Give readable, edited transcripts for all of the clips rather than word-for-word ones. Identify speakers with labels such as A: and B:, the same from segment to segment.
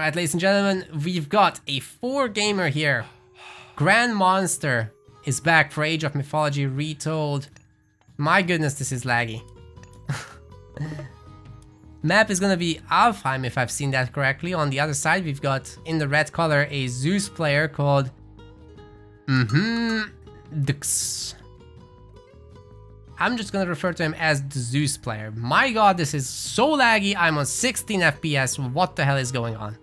A: Alright, ladies and gentlemen, we've got a 4-gamer here. Grand Monster is back for Age of Mythology Retold. My goodness, this is laggy. Map is gonna be Alfheim, if I've seen that correctly. On the other side, we've got, in the red color, a Zeus player called... Dux. I'm just gonna refer to him as the Zeus player. My god, this is so laggy. I'm on 16 FPS. What the hell is going on?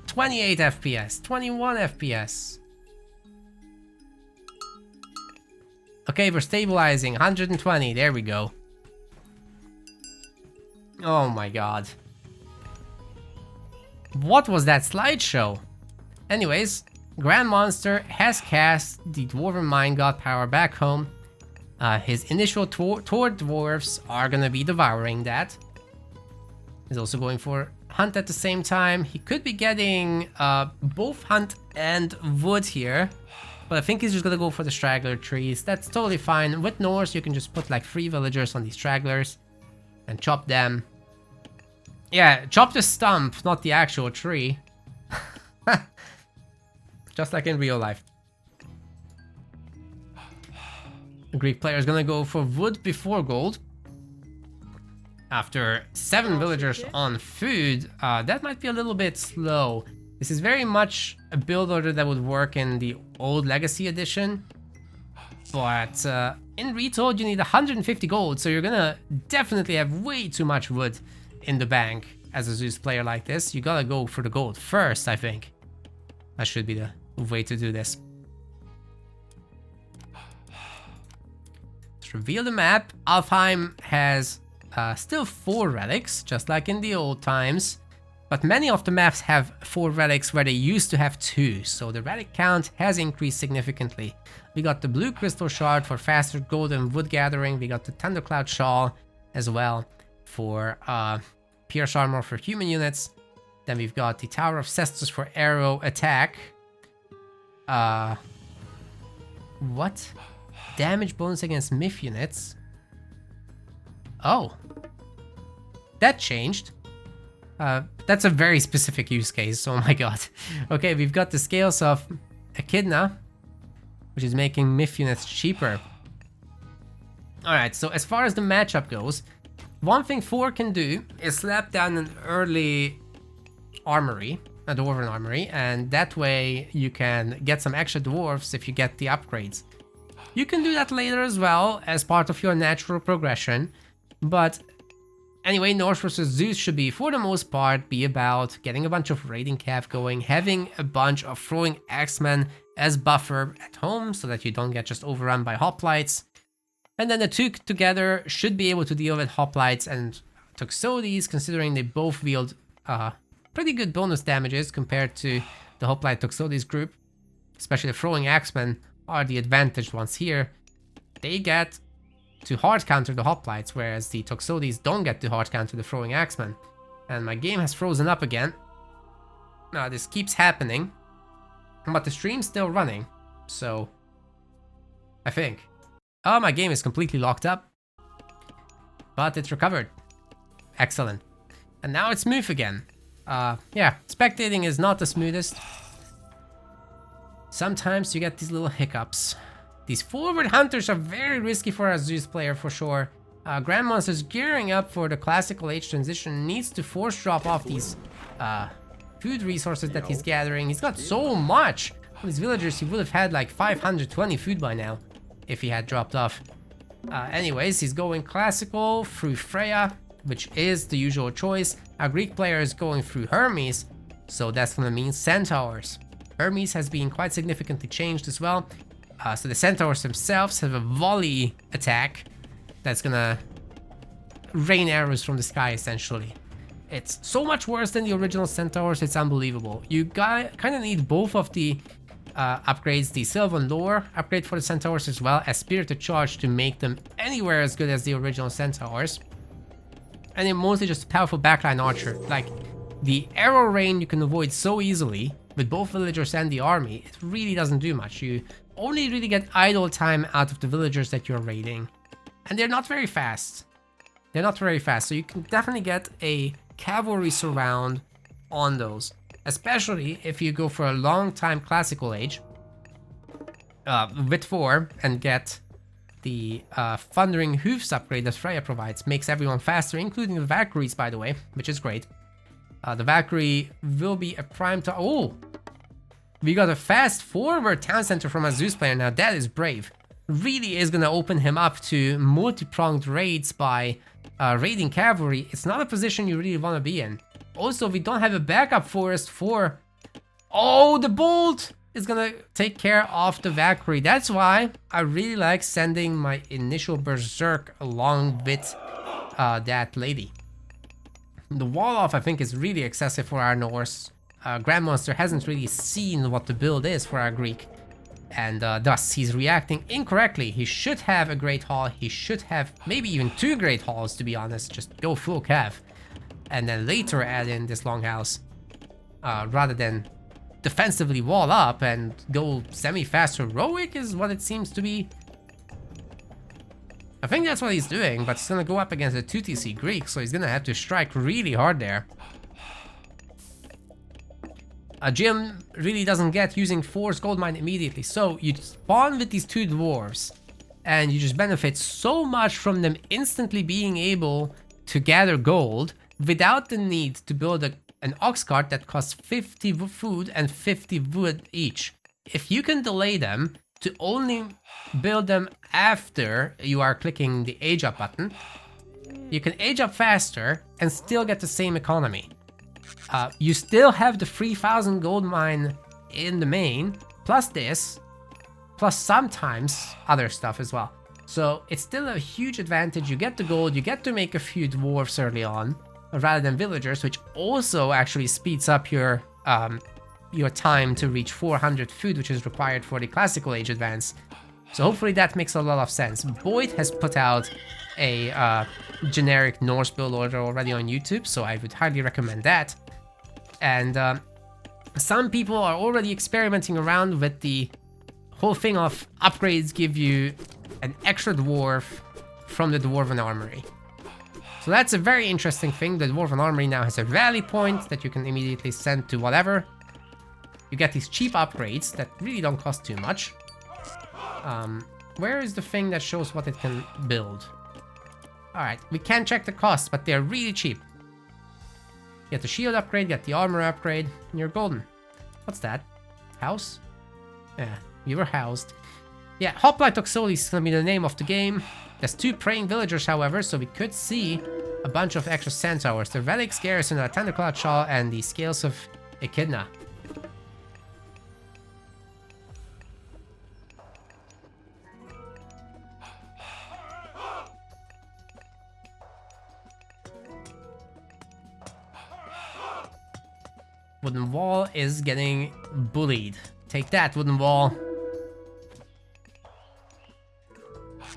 A: 28 FPS, 21 FPS. Okay, we're stabilizing. 120. There we go. Oh my god. What was that slideshow? Anyways, Grand Monster has cast the Dwarven Mind God power back home. His initial toward dwarves are gonna be devouring that. He's also going for hunt at the same time. He could be getting both hunt and wood here. But I think he's just gonna go for the straggler trees. That's totally fine. With Norse, you can just put like 3 villagers on these stragglers and chop them. Yeah, chop the stump, not the actual tree. Just like in real life. The Greek player is gonna go for wood before gold. After 7 villagers on food, that might be a little bit slow. This is very much a build order that would work in the old Legacy edition. But in Retold, you need 150 gold, so you're gonna definitely have way too much wood in the bank as a Zeus player like this. You gotta go for the gold first, I think. That should be the way to do this. Let's reveal the map. Alfheim has still 4 relics, just like in the old times. But many of the maps have 4 relics where they used to have 2, so the relic count has increased significantly. We got the blue crystal shard for faster gold and wood gathering. We got the thundercloud shawl as well for pierce armor for human units. Then we've got the Tower of Cestus for arrow attack. What? Damage bonus against myth units? Oh. That changed. That's a very specific use case, oh my god. Okay, we've got the scales of Echidna, which is making myth units cheaper. Alright, so as far as the matchup goes, one thing 4 can do is slap down an early armory, a dwarven armory, and that way you can get some extra dwarves if you get the upgrades. You can do that later as well as part of your natural progression, but anyway, Norse vs Zeus should be, for the most part, be about getting a bunch of raiding cav going, having a bunch of throwing axemen as buffer at home so that you don't get just overrun by hoplites. And then the 2 together should be able to deal with hoplites and Toxotes, considering they both wield pretty good bonus damages compared to the hoplite Toxotes group. Especially the throwing axemen are the advantaged ones here. They get to hard counter the hoplites, whereas the Toxotes don't get to hard counter the throwing axemen. And my game has frozen up again. Now this keeps happening, but the stream's still running, so I think. Oh, my game is completely locked up, but it's recovered. Excellent. And now it's smooth again. Yeah, spectating is not the smoothest. Sometimes you get these little hiccups. These forward hunters are very risky for a Zeus player for sure. Grand Monster's gearing up for the classical age transition, needs to force drop off these food resources that he's gathering. He's got so much. From these villagers, he would have had like 520 food by now if he had dropped off. Anyways, he's going classical through Freya, which is the usual choice. Our Greek player is going through Hermes, so that's gonna mean centaurs. Hermes has been quite significantly changed as well. So the centaurs themselves have a volley attack that's gonna rain arrows from the sky, essentially. It's so much worse than the original centaurs, it's unbelievable. You kind of need both of the upgrades, the Sylvan Lore upgrade for the centaurs as well as Spirited Charge, to make them anywhere as good as the original centaurs. And they're mostly just a powerful backline archer. Like, the arrow rain you can avoid so easily with both villagers and the army. It really doesn't do much. You only really get idle time out of the villagers that you're raiding. And they're not very fast. They're not very fast, so you can definitely get a cavalry surround on those. Especially if you go for a long time classical age with 4 and get the Thundering Hoofs upgrade that Freya provides. Makes everyone faster, including the Valkyries, by the way, which is great. The Valkyrie will be a prime to... Oh! We got a fast forward town center from a Zeus player. Now that is brave. Really is gonna open him up to multi-pronged raids by raiding cavalry. It's not a position you really want to be in. Also, we don't have a backup forest for... Oh, the bolt is gonna take care of the Valkyrie. That's why I really like sending my initial berserk along with that lady. The wall off, I think, is really excessive for our Norse. Grandmaster hasn't really seen what the build is for our Greek. And thus, he's reacting incorrectly. He should have a Great Hall. He should have maybe even 2 Great Halls, to be honest. Just go full cav. And then later add in this Longhouse. Rather than defensively wall up and go semi-fast heroic is what it seems to be. I think that's what he's doing, but he's gonna go up against a 2TC Greek, so he's gonna have to strike really hard there. Jim really doesn't get using Force Goldmine immediately, so you spawn with these 2 dwarves, and you just benefit so much from them instantly being able to gather gold without the need to build an ox cart that costs 50 food and 50 wood each. If you can delay them to only build them after you are clicking the age up button, you can age up faster and still get the same economy. You still have the 3000 gold mine in the main, plus this, plus sometimes other stuff as well. So it's still a huge advantage. You get the gold, you get to make a few dwarves early on, rather than villagers, which also actually speeds up your time to reach 400 food, which is required for the classical age advance. So hopefully that makes a lot of sense. Boyd has put out a generic Norse build order already on YouTube, so I would highly recommend that. And some people are already experimenting around with the whole thing of upgrades give you an extra dwarf from the Dwarven Armory. So that's a very interesting thing. The Dwarven Armory now has a rally point that you can immediately send to whatever. You get these cheap upgrades that really don't cost too much. Where is the thing that shows what it can build? Alright, we can check the costs, but they're really cheap. Get the shield upgrade, get the armor upgrade, and you're golden. What's that? House? Yeah, you were housed. Yeah, Hoplite Toxoli is gonna be the name of the game. There's 2 praying villagers, however, so we could see a bunch of extra centaurs. The Relics, Garrison, a Thundercloud Shawl, and the Scales of Echidna. Wooden Wall is getting bullied. Take that, Wooden Wall.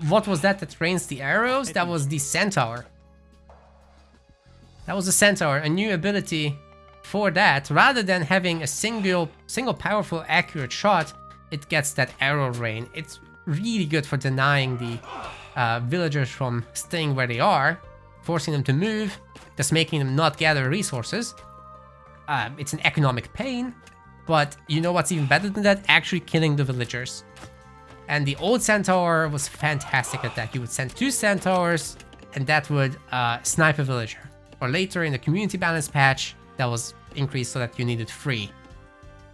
A: What was that rains the arrows? That was the Centaur. That was a Centaur, a new ability for that. Rather than having a single powerful accurate shot, it gets that arrow rain. It's really good for denying the villagers from staying where they are, forcing them to move, thus making them not gather resources. It's an economic pain, but you know what's even better than that? Actually killing the villagers. And the old Centaur was fantastic at that. You would send 2 Centaurs, and that would snipe a villager. Or later in the community balance patch, that was increased so that you needed 3.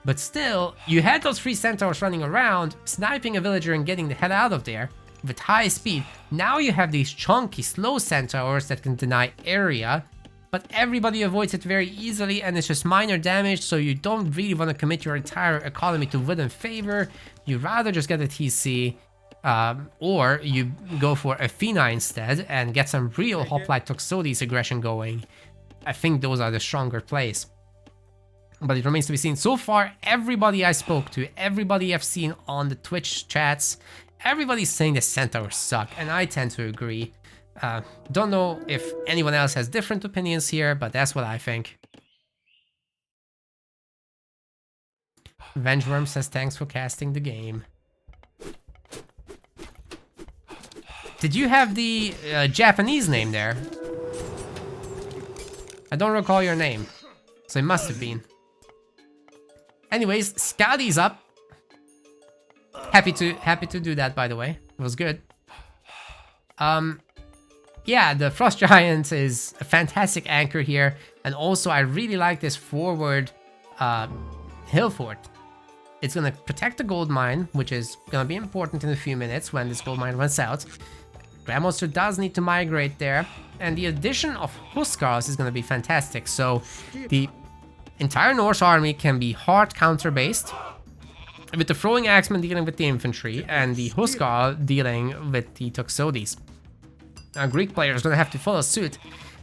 A: But still, you had those 3 Centaurs running around, sniping a villager and getting the hell out of there with high speed. Now you have these chunky, slow Centaurs that can deny area, but everybody avoids it very easily, and it's just minor damage, so you don't really want to commit your entire economy to win favor. You rather just get a TC, or you go for Athena instead and get some real Hoplite Toxotes aggression going. I think those are the stronger plays. But it remains to be seen. So far, everybody I spoke to, everybody I've seen on the Twitch chats, everybody's saying the Centaurs suck, and I tend to agree. Don't know if anyone else has different opinions here, but that's what I think. Vengeworm says thanks for casting the game. Did you have the Japanese name there? I don't recall your name. So it must have been. Anyways, Scotty's up. Happy to do that, by the way. It was good. Yeah, the Frost Giant is a fantastic anchor here. And also, I really like this forward hill fort. It's going to protect the gold mine, which is going to be important in a few minutes when this gold mine runs out. Grand Monster does need to migrate there. And the addition of Huskarls is going to be fantastic. So, the entire Norse army can be hard counter-based, with the Throwing Axemen dealing with the infantry, and the Huskarl dealing with the Toxotes. Now, Greek players are going to have to follow suit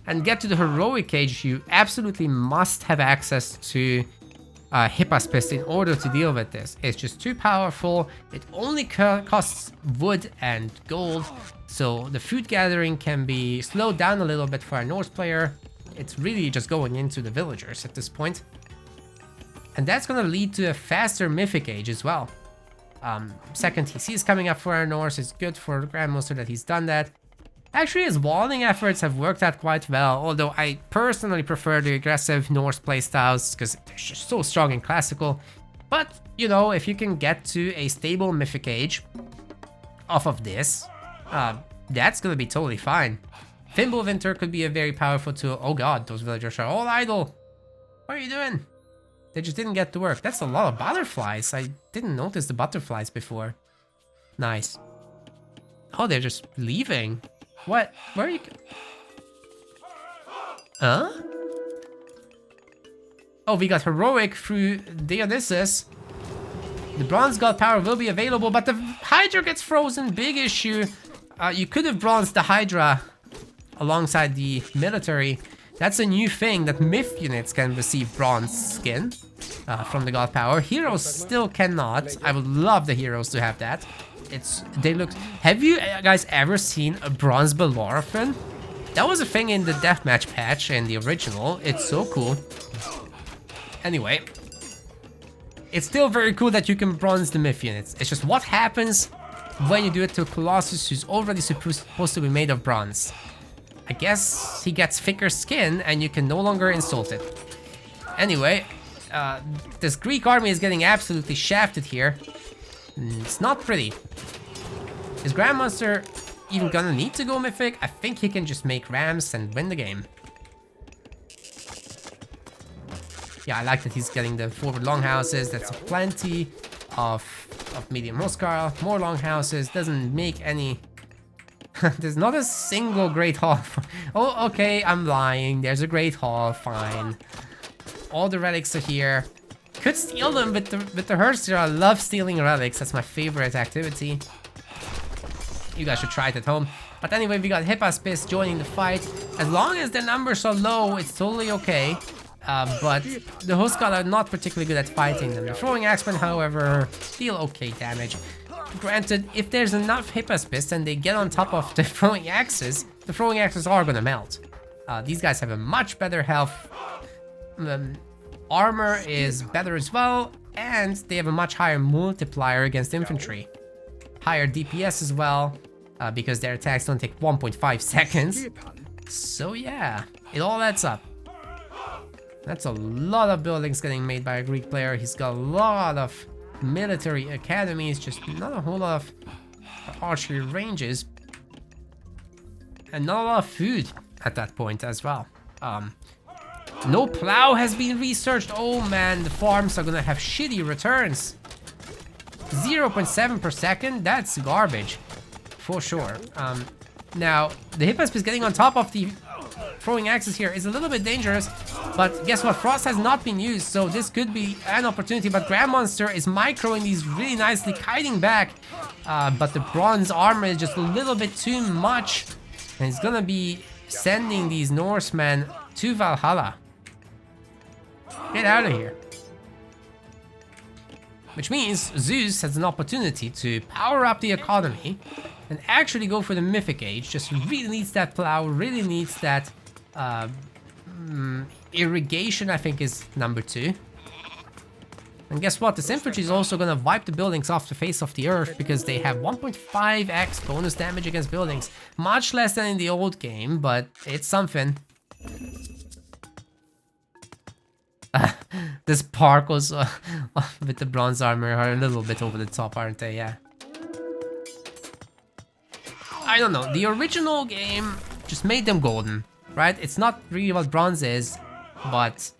A: and get to the heroic cage. You absolutely must have access to Hippaspist in order to deal with this. It's just too powerful. It only costs wood and gold, so the food gathering can be slowed down a little bit for a Norse player. It's really just going into the villagers at this point. And that's going to lead to a faster Mythic age as well. Second TC is coming up for our Norse. It's good for the Grandmaster that he's done that. Actually, his walling efforts have worked out quite well, although I personally prefer the aggressive Norse playstyles because they're just so strong and classical. But, you know, if you can get to a stable Mythic age off of this, that's going to be totally fine. Fimbulwinter could be a very powerful tool. Oh god, those villagers are all idle. What are you doing? They just didn't get to work. That's a lot of butterflies. I didn't notice the butterflies before. Nice. Oh, they're just leaving. What? Where are you? Huh? Oh, we got heroic through Dionysus. The bronze god power will be available, but the Hydra gets frozen. Big issue. You could have bronzed the Hydra alongside the military. That's a new thing, that myth units can receive bronze skin from the god power. Heroes still cannot. I would love the heroes to have that. They look. Have you guys ever seen a bronze Bellerophon? That was a thing in the deathmatch patch in the original. It's so cool. Anyway, it's still very cool that you can bronze the myth units. It's just what happens when you do it to a Colossus who's already supposed to be made of bronze. I guess he gets thicker skin and you can no longer insult it. Anyway, this Greek army is getting absolutely shafted here. It's not pretty. Is Grandmaster even gonna need to go Mythic? I think he can just make rams and win the game. Yeah, I like that he's getting the forward longhouses. That's plenty of medium Huskarl. More longhouses. Doesn't make any... There's not a single Great Hall. Oh, okay, I'm lying. There's a Great Hall, fine. All the relics are here. Could steal them with the Herster. I love stealing relics. That's my favorite activity. You guys should try it at home. But anyway, we got Hippaspist joining the fight. As long as their numbers are low, it's totally okay. But the Huskarl are not particularly good at fighting them. The Throwing Axemen, however, deal okay damage. Granted, if there's enough Hippaspist and they get on top of the Throwing Axes, the Throwing Axes are gonna melt. These guys have a much better health. Armor is better as well, and they have a much higher multiplier against infantry. Higher DPS as well, because their attacks don't take 1.5 seconds. So yeah, it all adds up. That's a lot of buildings getting made by a Greek player. He's got a lot of military academies, just not a whole lot of archery ranges. And not a lot of food at that point as well. No plow has been researched. Oh man, the farms are gonna have shitty returns. 0.7 per second, that's garbage. For sure. Now, the Hippaspist getting on top of the Throwing Axes here is a little bit dangerous. But guess what? Frost has not been used, so this could be an opportunity. But Grandmonster is microing these really nicely, kiting back. But the bronze armor is just a little bit too much. And it's gonna be sending these Norsemen to Valhalla. Get out of here. Which means Zeus has an opportunity to power up the economy and actually go for the Mythic Age. Just really needs that plow, really needs that irrigation, I think is number 2. And guess what? This infantry is also gonna wipe the buildings off the face of the earth because they have 1.5x bonus damage against buildings. Much less than in the old game, but it's something. The sparkles with the bronze armor are a little bit over the top, aren't they? Yeah. I don't know. The original game just made them golden, right? It's not really what bronze is, but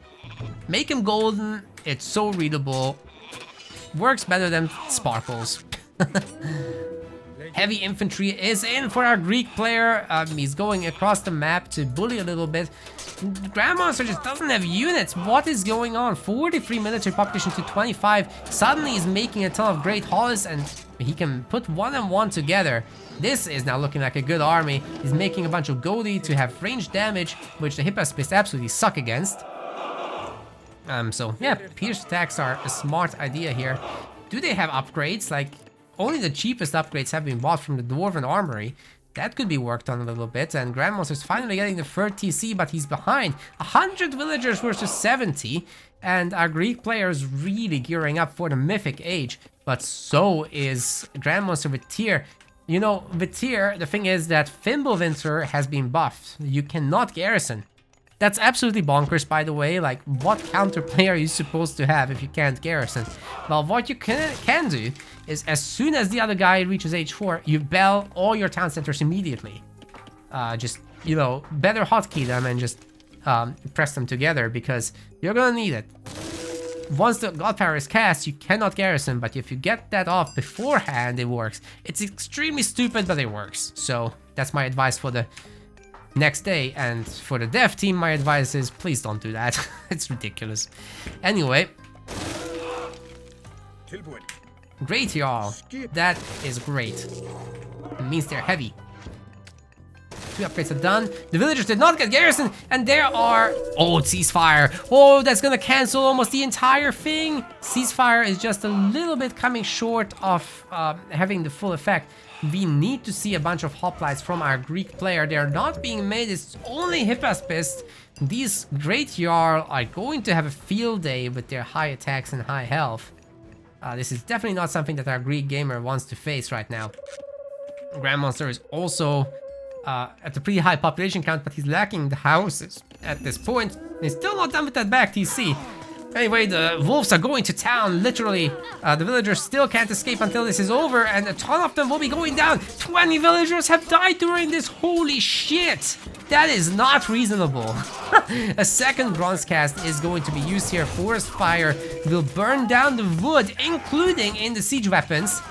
A: make them golden. It's so readable. Works better than sparkles. Heavy infantry is in for our Greek player. He's going across the map to bully a little bit. Grandmonster just doesn't have units. What is going on? 43 military population to 25. Suddenly he's making a ton of great hollis and he can put one and one together. This is now looking like a good army. He's making a bunch of Godi to have range damage, which the Hippaspists absolutely suck against. So yeah, pierce attacks are a smart idea here. Do they have upgrades? Like, only the cheapest upgrades have been bought from the Dwarven Armory. That could be worked on a little bit, and Grandmonster's finally getting the third TC, but he's behind. 100 villagers versus 70, and our Greek player is really gearing up for the Mythic age, but so is Grandmonster with Tyr. You know, with Tyr, the thing is that Fimbulwinter has been buffed. You cannot garrison. That's absolutely bonkers, by the way. Like, what counterplay are you supposed to have if you can't garrison? Well, what you can do is, as soon as the other guy reaches age 4, you bell all your town centers immediately. Just, you know, better hotkey them and just press them together, because you're gonna need it. Once the God Power is cast, you cannot garrison, but if you get that off beforehand, it works. It's extremely stupid, but it works. So, that's my advice for the next day, and for the dev team, my advice is please don't do that. It's ridiculous. Anyway, great y'all. That is great. It means they're heavy. 2 upgrades are done. The villagers did not get garrison, and there are... Oh, ceasefire. Oh, that's gonna cancel almost the entire thing. Ceasefire is just a little bit coming short of having the full effect. We need to see a bunch of hoplites from our Greek player. They're not being made. It's only Hippaspists. These great Jarl are going to have a field day with their high attacks and high health. This is definitely not something that our Greek gamer wants to face right now. Grandmonster is also at a pretty high population count, but he's lacking the houses at this point. He's still not done with that back TC. Anyway, the wolves are going to town, literally. The villagers still can't escape until this is over, and a ton of them will be going down. 20 villagers have died during this. Holy shit! That is not reasonable. A second bronze cast is going to be used here. Forest fire will burn down the wood, including in the siege weapons.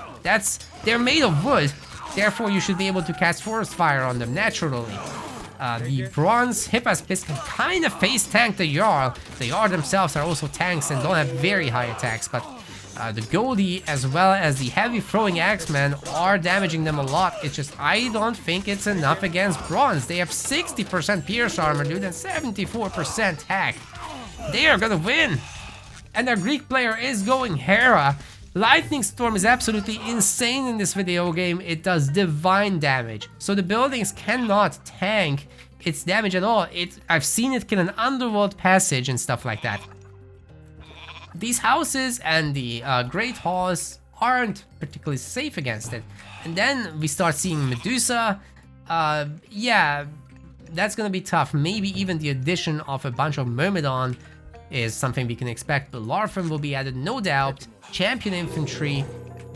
A: They're made of wood. Therefore, you should be able to cast forest fire on them naturally. The bronze Hippaspists can kind of face tank the Jarl. The Jarl themselves are also tanks and don't have very high attacks, but the Godi as well as the heavy throwing axemen are damaging them a lot. It's just, I don't think it's enough against bronze. They have 60% pierce armor, dude, and 74% hack. They are gonna win. And our Greek player is going Hera. Lightning Storm is absolutely insane in this video game. It does divine damage. So the buildings cannot tank its damage at all. I've seen it kill an underworld passage and stuff like that. These houses and the Great Halls aren't particularly safe against it. And then we start seeing Medusa. Yeah, that's gonna be tough. Maybe even the addition of a bunch of Myrmidon is something we can expect. The Larfin will be added, no doubt. Champion infantry.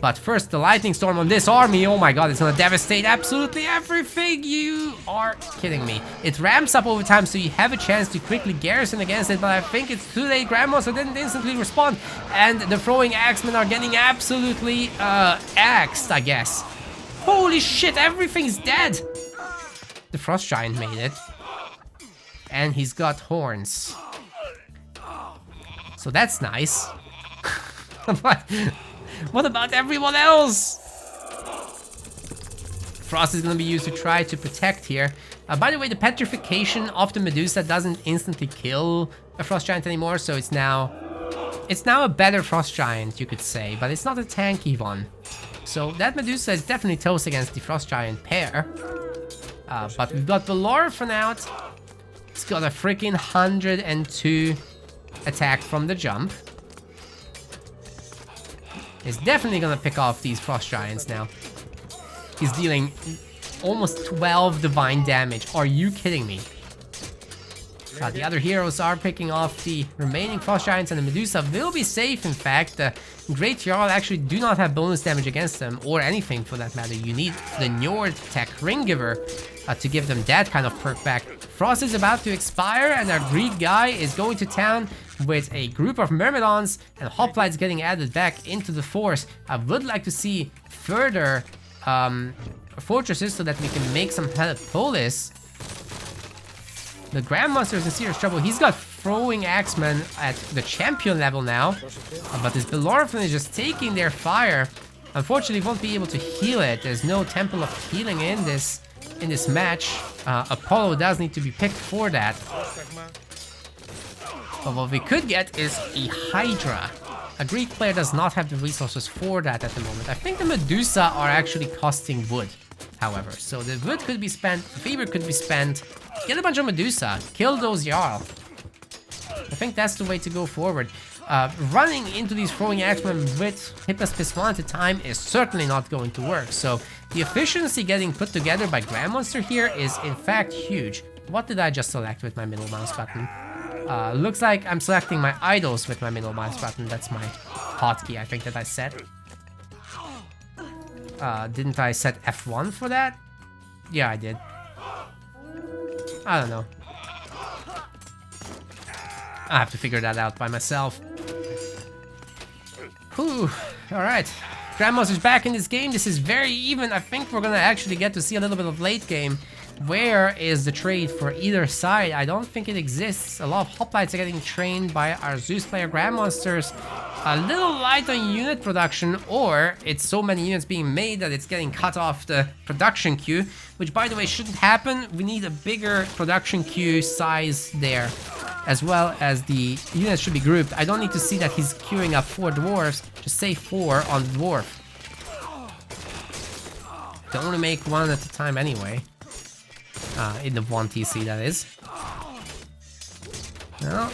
A: But first, the lightning storm on this army. Oh my god, it's gonna devastate absolutely everything. You are kidding me. It ramps up over time, so you have a chance to quickly garrison against it, but I think it's too late. Grandmonster didn't instantly respond, and the throwing axemen are getting absolutely axed, I guess. Holy shit, everything's dead. The Frost Giant made it. And he's got horns. So that's nice. What about everyone else? Frost is going to be used to try to protect here. By the way, the petrification of the Medusa doesn't instantly kill a Frost Giant anymore, so it's now a better Frost Giant, you could say, but it's not a tanky one. So that Medusa is definitely toast against the Frost Giant pair. But we've got the Larfin out. It's got a freaking 102 attack from the jump. He's definitely gonna pick off these Frost Giants now. He's dealing almost 12 divine damage. Are you kidding me? The other heroes are picking off the remaining Frost Giants, and the Medusa will be safe. In fact, the Great Jarl actually do not have bonus damage against them, or anything for that matter. You need the Njord Tech Ringgiver to give them that kind of perk back. Frost is about to expire, and our Greek guy is going to town with a group of Myrmidons, and Hoplites getting added back into the force. I would like to see further fortresses so that we can make some Helipolis. The Grandmaster is in serious trouble. He's got throwing axemen at the champion level now, but this Belorphin is just taking their fire. Unfortunately, won't be able to heal it. There's no Temple of Healing in this match. Apollo does need to be picked for that. But what we could get is a Hydra. A Greek player does not have the resources for that at the moment. I think the Medusa are actually costing wood, however. So the wood could be spent, the fever could be spent. Get a bunch of Medusa, kill those Jarl. I think that's the way to go forward. Running into these throwing axemen with Hippospis 1 at a time is certainly not going to work. So the efficiency getting put together by Grandmonster here is in fact huge. What did I just select with my middle mouse button? Looks like I'm selecting my idols with my middle mouse button. That's my hotkey, I think, that I set. Didn't I set F1 for that? Yeah, I did. I don't know. I have to figure that out by myself. Whew. Alright. Grandmaster's back in this game. This is very even. I think we're gonna actually get to see a little bit of late game. Where is the trade for either side? I don't think it exists. A lot of Hoplites are getting trained by our Zeus player Grandmonsters. A little light on unit production, or it's so many units being made that it's getting cut off the production queue, which by the way shouldn't happen. We need a bigger production queue size there, as well as the units should be grouped. I don't need to see that he's queuing up 4 dwarves, just say 4 on the dwarf. Don't want to make one at a time anyway. In the 1 TC, that is. No.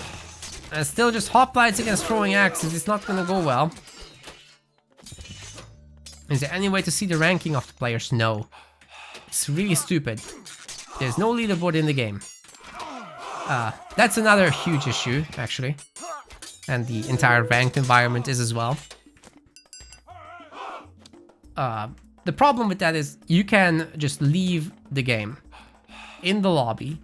A: And still just Hoplites against throwing axes. It's not gonna go well. Is there any way to see the ranking of the players? No. It's really stupid. There's no leaderboard in the game. That's another huge issue, actually. And the entire ranked environment is as well. The problem with that is you can just leave the game in the lobby.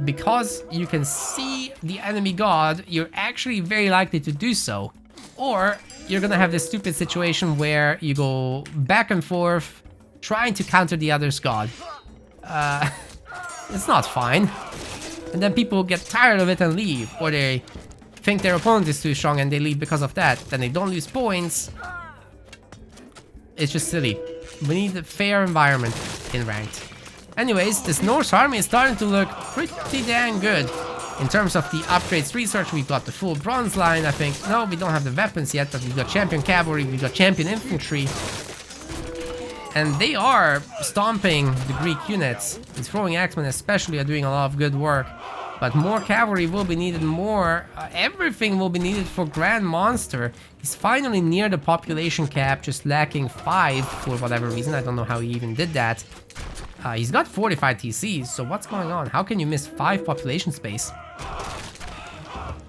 A: Because you can see the enemy god, you're actually very likely to do so. Or you're gonna have this stupid situation where you go back and forth trying to counter the other's god. It's not fine. And then people get tired of it and leave. Or they think their opponent is too strong and they leave because of that. Then they don't lose points. It's just silly. We need a fair environment in ranked. Anyways, this Norse army is starting to look pretty dang good. In terms of the upgrades research, we've got the full bronze line, I think. No, we don't have the weapons yet, but we've got champion cavalry, we've got champion infantry. And they are stomping the Greek units. These throwing axemen especially are doing a lot of good work. But more cavalry will be needed, more... everything will be needed for Grand Monster. He's finally near the population cap, just lacking 5 for whatever reason. I don't know how he even did that. He's got 45 TCs, so what's going on? How can you miss 5 population space?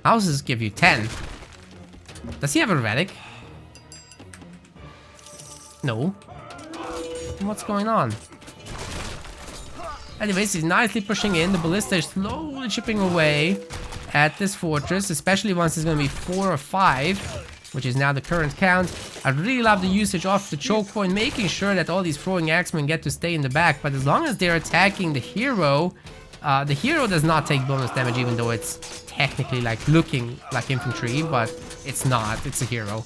A: Houses give you 10. Does he have a relic? No. What's going on? Anyways, he's nicely pushing in. The ballista is slowly chipping away at this fortress, especially once it's going to be 4 or 5. Which is now the current count. I really love the usage of the choke point, making sure that all these throwing axemen get to stay in the back. But as long as they're attacking the hero does not take bonus damage, even though it's technically like looking like infantry, but it's not. It's a hero.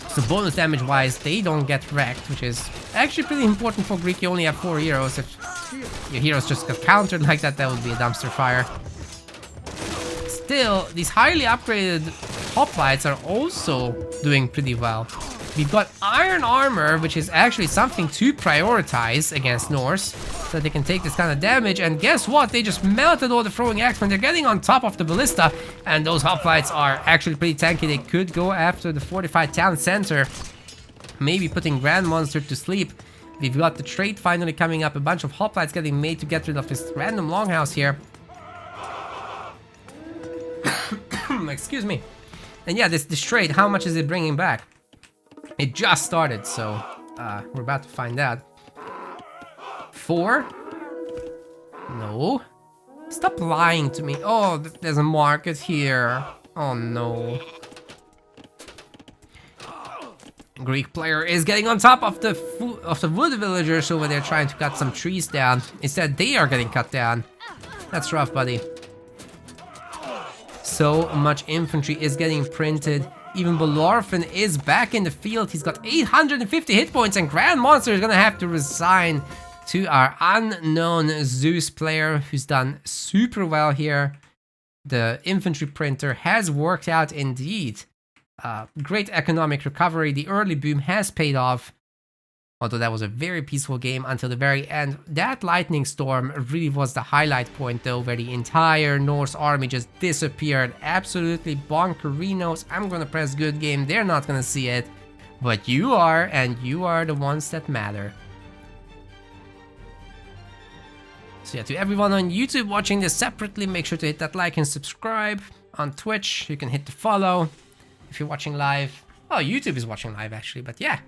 A: So bonus damage wise, they don't get wrecked, which is actually pretty important for Greek. You only have 4 heroes. If your heroes just got countered like that, that would be a dumpster fire. Still, these highly upgraded Hoplites are also doing pretty well. We've got iron armor, which is actually something to prioritize against Norse, so that they can take this kind of damage. And guess what? They just melted all the throwing axemen. They're getting on top of the ballista, and those Hoplites are actually pretty tanky. They could go after the fortified town center, maybe putting Grand Monster to sleep. We've got the trade finally coming up. A bunch of Hoplites getting made to get rid of this random longhouse here. Excuse me. And yeah, this trade, how much is it bringing back? It just started, so we're about to find out. 4? No. Stop lying to me. Oh, there's a market here. Oh no. Greek player is getting on top of the wood villagers over there trying to cut some trees down. Instead, they are getting cut down. That's rough, buddy. So much infantry is getting printed. Even Belorphin is back in the field. He's got 850 hit points, and Grand Monster is gonna have to resign to our unknown Zeus player who's done super well here. The infantry printer has worked out indeed. Great economic recovery. The early boom has paid off. Although that was a very peaceful game until the very end. That lightning storm really was the highlight point though, where the entire Norse army just disappeared. Absolutely bonkerinos. I'm gonna press good game. They're not gonna see it. But you are, and you are the ones that matter. So yeah, to everyone on YouTube watching this separately, make sure to hit that like and subscribe. On Twitch, you can hit the follow. If you're watching live, oh, YouTube is watching live actually, but yeah,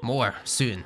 A: more soon.